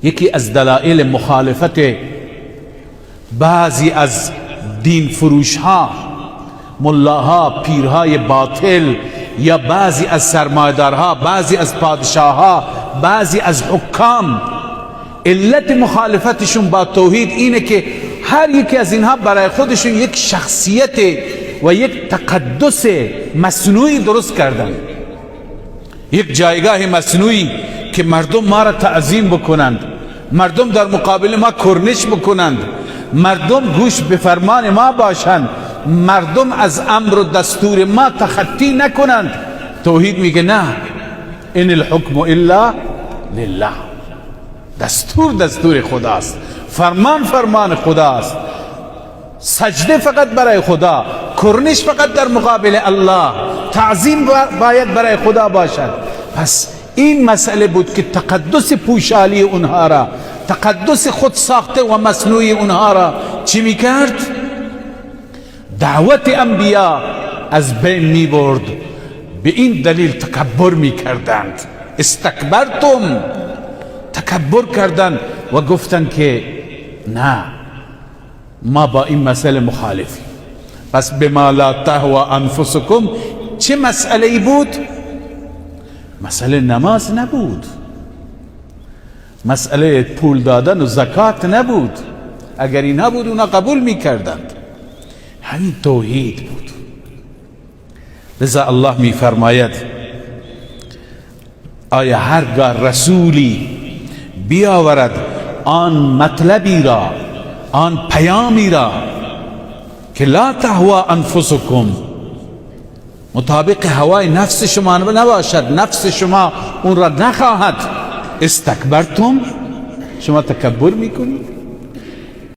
یکی از دلایل مخالفت بعضی از دین فروش ها، ملاها، پیرهای باطل، یا بعضی از سرمایه‌دارها، بعضی از پادشاهها، بعضی از حکام، علت مخالفتشون با توحید اینه که هر یکی از اینها برای خودشون یک شخصیت و یک تقدس مصنوعی درست کردن، یک جایگاه مصنوعی که مردم ما را تعظیم بکنند، مردم در مقابل ما کرنش بکنند، مردم گوش به فرمان ما باشند، مردم از امر و دستور ما تخطی نکنند. توحید میگه نه، ان الحکم الا لله، دستور خداست، فرمان خداست، سجده فقط برای خدا، کرنش فقط در مقابل الله، تعظیم باید برای خدا باشد. پس این مسئله بود که تقدس پوشالی اونها را، تقدس خود ساخته و مصنوعی اونها را چی میکرد؟ دعوت انبیا از بین میبرد. به این دلیل تکبر میکردند، استکبرتم، تکبر کردند و گفتند که نه، ما با این مسئله مخالفیم. پس بما لا تهوى انفسکم چه مسئله ای بود؟ مسئله نماز نبود، مسئله پول دادن و زکات نبود. اگر این نبود اونا قبول میکردند، همین توحید بود. لذا الله میفرماید آیا هرگاه رسولی بیاورد آن مطلبی را، آن پیامی را که لا تهوى انفسکم، مطابق هوای نفس شما نباشد، نفس شما اون را نخواهد، استکبرتم، شما تکبر میکنید.